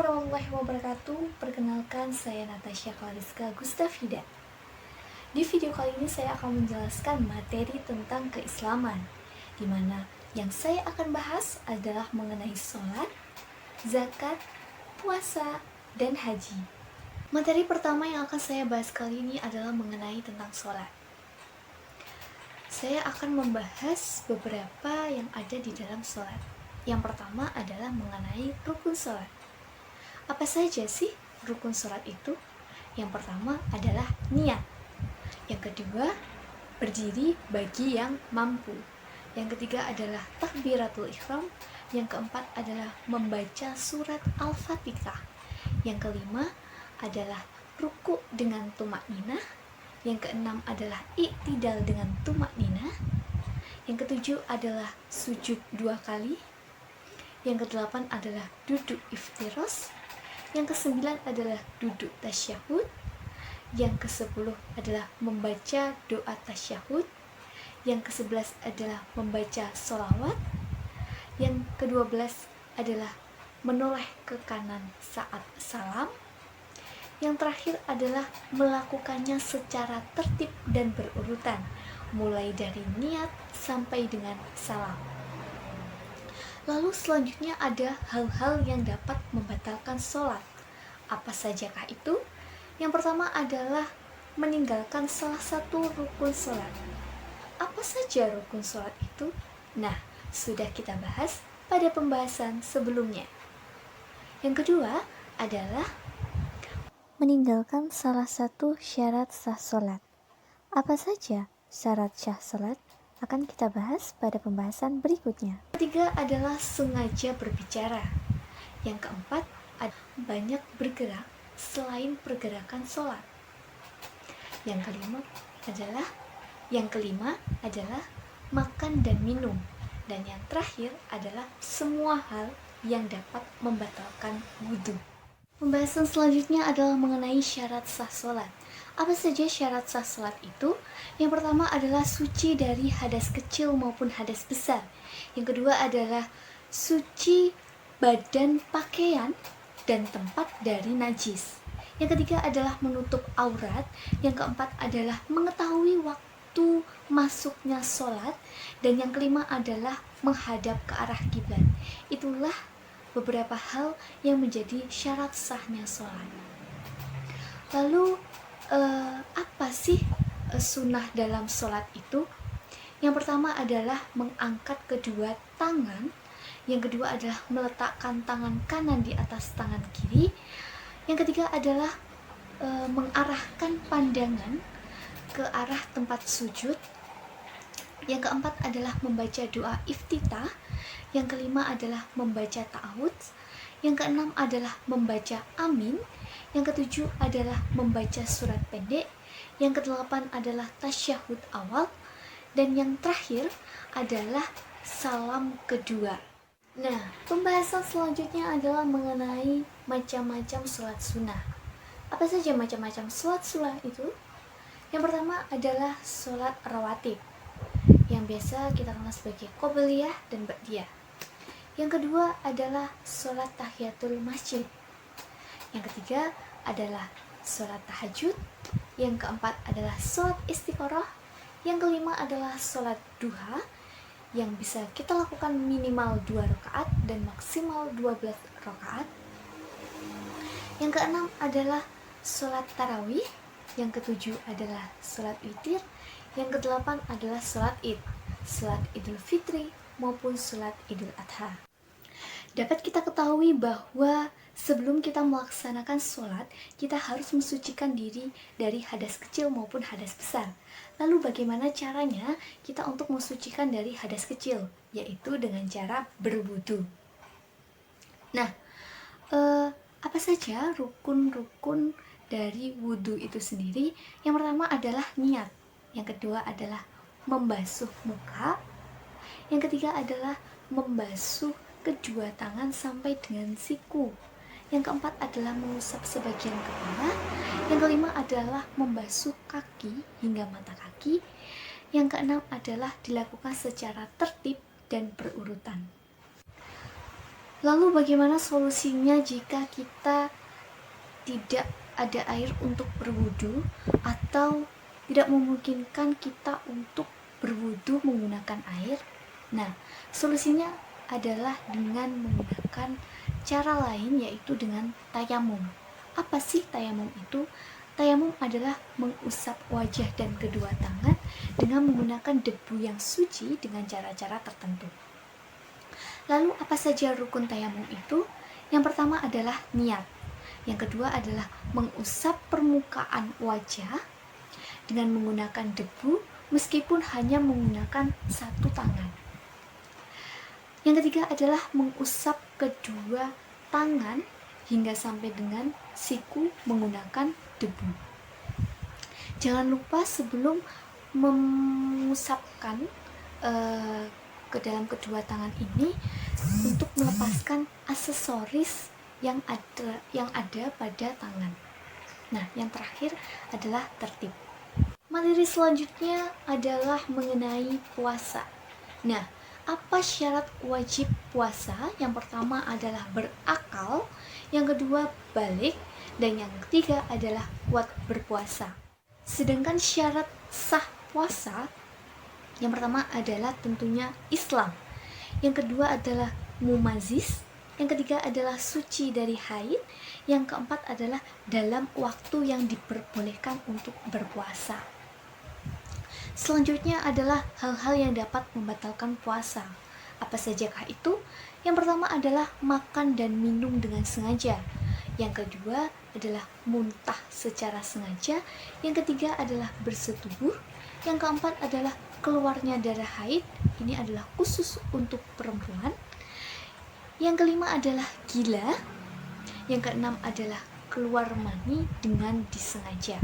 warahmatullahi wabarakatuh. Perkenalkan, saya Natasha Clariska Gustafida. Di video kali ini saya akan menjelaskan materi tentang keislaman, di mana yang saya akan bahas adalah mengenai sholat, zakat, puasa, dan haji. Materi pertama yang akan saya bahas kali ini adalah mengenai tentang sholat. Saya akan membahas beberapa yang ada di dalam sholat. Yang pertama adalah mengenai rukun sholat. Apa saja sih rukun sholat itu? Yang pertama adalah niat. Yang kedua, berdiri bagi yang mampu. Yang ketiga adalah takbiratul ihram. Yang keempat adalah membaca surat Al-Fatihah. Yang kelima adalah ruku dengan tumakninah. Yang keenam adalah i'tidal dengan tumakninah. Yang ketujuh adalah sujud 2 kali. Yang kedelapan adalah duduk iftiros. Yang kesembilan adalah duduk tasyahud. Yang ke-10 adalah membaca doa tasyahud. Yang ke-11 adalah membaca sholawat. Yang ke-12 adalah menoleh ke kanan saat salam. Yang terakhir adalah melakukannya secara tertib dan berurutan, mulai dari niat sampai dengan salam. Lalu selanjutnya ada hal-hal yang dapat membatalkan sholat. Apa sajakah itu? Yang pertama adalah meninggalkan salah satu rukun sholat. Apa saja rukun sholat itu? Nah, sudah kita bahas pada pembahasan sebelumnya. Yang kedua adalah meninggalkan salah satu syarat sah sholat. Apa saja syarat sah sholat? Akan kita bahas pada pembahasan berikutnya. Ketiga adalah sengaja berbicara. Yang keempat adalah banyak bergerak selain pergerakan sholat. Yang kelima adalah makan dan minum. Dan yang terakhir adalah semua hal yang dapat membatalkan wudhu. Pembahasan selanjutnya adalah mengenai syarat sah sholat. Apa saja syarat sah sholat itu? Yang pertama adalah suci dari hadas kecil maupun hadas besar. Yang kedua adalah suci badan, pakaian, dan tempat dari najis. Yang ketiga adalah menutup aurat. Yang keempat adalah mengetahui waktu masuknya sholat. Dan yang kelima adalah menghadap ke arah kiblat. Itulah beberapa hal yang menjadi syarat sahnya sholat. Lalu apa sih sunnah dalam sholat itu? Yang pertama adalah mengangkat kedua tangan. Yang kedua adalah meletakkan tangan kanan di atas tangan kiri. Yang ketiga adalah mengarahkan pandangan ke arah tempat sujud. Yang keempat adalah membaca doa iftitah. Yang kelima adalah membaca ta'awudz. Yang keenam adalah membaca amin. Yang ketujuh adalah membaca surat pendek. Yang kedelapan adalah tasyahud awal. Dan yang terakhir adalah salam kedua. Nah, pembahasan selanjutnya adalah mengenai macam-macam sholat sunnah. Apa saja macam-macam sholat sunnah itu? Yang pertama adalah sholat rawatib, yang biasa kita kenal sebagai qobliyah dan ba'diyah. Yang kedua adalah sholat tahiyatul masjid. Yang ketiga adalah sholat tahajud. Yang keempat adalah sholat istikharah. Yang kelima adalah sholat duha, yang bisa kita lakukan minimal 2 rakaat dan maksimal 12 rakaat. Yang keenam adalah sholat tarawih. Yang ketujuh adalah sholat witir. Yang kedelapan adalah sholat id, sholat idul fitri maupun sholat idul adha. Dapat kita ketahui bahwa sebelum kita melaksanakan sholat, kita harus mensucikan diri dari hadas kecil maupun hadas besar. Lalu bagaimana caranya kita untuk mensucikan dari hadas kecil? Yaitu dengan cara berwudu. Nah, apa saja rukun-rukun dari wudu itu sendiri? Yang pertama adalah niat. Yang kedua adalah membasuh muka. Yang ketiga adalah membasuh kedua tangan sampai dengan siku. Yang keempat adalah mengusap sebagian kepala. Yang kelima adalah membasuh kaki hingga mata kaki. Yang keenam adalah dilakukan secara tertib dan berurutan. Lalu bagaimana solusinya jika kita tidak ada air untuk berwudu atau tidak memungkinkan kita untuk berwudu menggunakan air? Nah, solusinya adalah dengan menggunakan cara lain, yaitu dengan tayamum. Apa sih tayamum itu? Tayamum adalah mengusap wajah dan kedua tangan dengan menggunakan debu yang suci dengan cara-cara tertentu. Lalu apa saja rukun tayamum itu? Yang pertama adalah niat. Yang kedua adalah mengusap permukaan wajah dengan menggunakan debu meskipun hanya menggunakan satu tangan. Yang ketiga adalah mengusap kedua tangan hingga sampai dengan siku menggunakan debu. Jangan lupa sebelum mengusapkan ke dalam kedua tangan ini untuk melepaskan aksesoris yang ada pada tangan. Nah, yang terakhir adalah tertib. Materi selanjutnya adalah mengenai puasa. Nah, apa syarat wajib puasa? Yang pertama adalah berakal, yang kedua balik, dan yang ketiga adalah kuat berpuasa. Sedangkan syarat sah puasa, yang pertama adalah tentunya Islam, yang kedua adalah mumazis, yang ketiga adalah suci dari haid, yang keempat adalah dalam waktu yang diperbolehkan untuk berpuasa. Selanjutnya adalah hal-hal yang dapat membatalkan puasa. Apa sajakah itu? Yang pertama adalah makan dan minum dengan sengaja. Yang kedua adalah muntah secara sengaja. Yang ketiga adalah bersetubuh. Yang keempat adalah keluarnya darah haid. Ini adalah khusus untuk perempuan. Yang kelima adalah gila. Yang keenam adalah keluar mani dengan disengaja.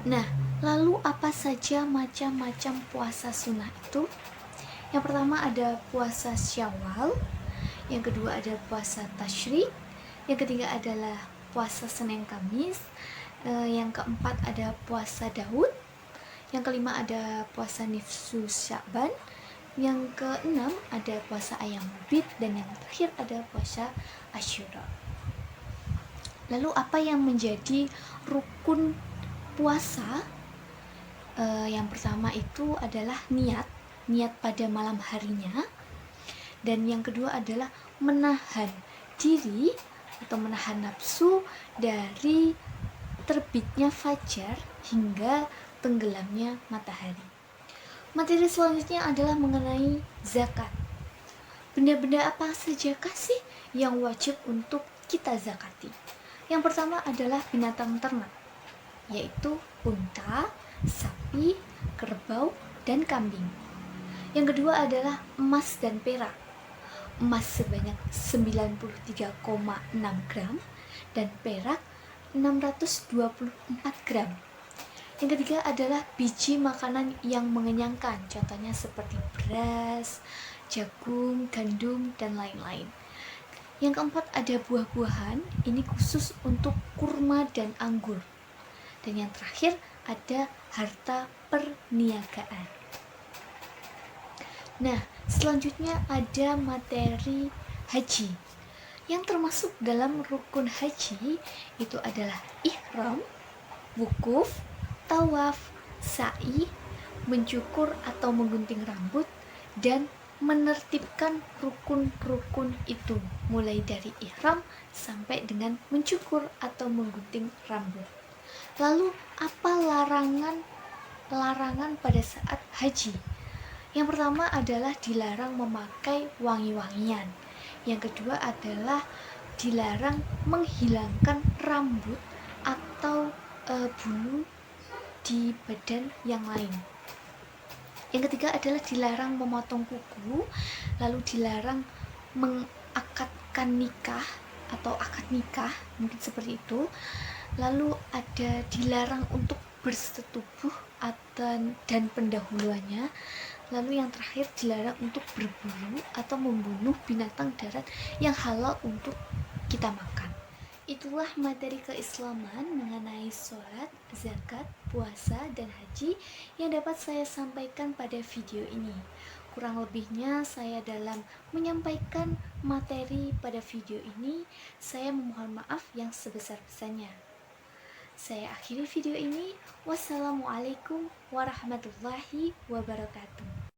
Nah, lalu apa saja macam-macam puasa sunnah itu? Yang pertama ada puasa Syawal, yang kedua ada puasa Tasyrik, yang ketiga adalah puasa Senin Kamis, yang keempat ada puasa Daud, yang kelima ada puasa Nifsu Sya'ban, yang keenam ada puasa Ayam Bid, dan yang terakhir ada puasa Asyura. Lalu apa yang menjadi rukun puasa? Yang pertama itu adalah niat pada malam harinya, dan yang kedua adalah menahan diri atau menahan nafsu dari terbitnya fajar hingga tenggelamnya matahari. Materi selanjutnya adalah mengenai zakat. Benda-benda apa sajakah sih yang wajib untuk kita zakati? Yang pertama adalah binatang ternak, yaitu unta, sapi, kerbau, dan kambing. Yang kedua adalah emas dan perak. Emas sebanyak 93,6 gram dan perak 624 gram. Yang ketiga adalah biji makanan yang mengenyangkan, contohnya seperti beras, jagung, gandum, dan lain-lain. Yang keempat ada buah-buahan, ini khusus untuk kurma dan anggur. Dan yang terakhir ada harta perniagaan. Nah, selanjutnya ada materi haji. Yang termasuk dalam rukun haji itu adalah ihram, wukuf, tawaf, sa'i, mencukur atau menggunting rambut, dan menertibkan rukun-rukun itu, mulai dari ihram sampai dengan mencukur atau menggunting rambut. Lalu apa larangan pada saat haji? Yang pertama adalah dilarang memakai wangi-wangian. Yang kedua adalah dilarang menghilangkan rambut atau bulu di badan yang lain. Yang ketiga adalah dilarang memotong kuku, lalu dilarang mengakadkan nikah atau akad nikah, mungkin seperti itu. Lalu ada dilarang untuk bersetubuh dan pendahuluannya. Lalu yang terakhir dilarang untuk berburu atau membunuh binatang darat yang halal untuk kita makan. Itulah materi keislaman mengenai sholat, zakat, puasa, dan haji yang dapat saya sampaikan pada video ini. kurang lebihnya saya dalam menyampaikan materi pada video ini, saya memohon maaf yang sebesar-besarnya. Saya akhiri video ini. Wassalamualaikum warahmatullahi wabarakatuh.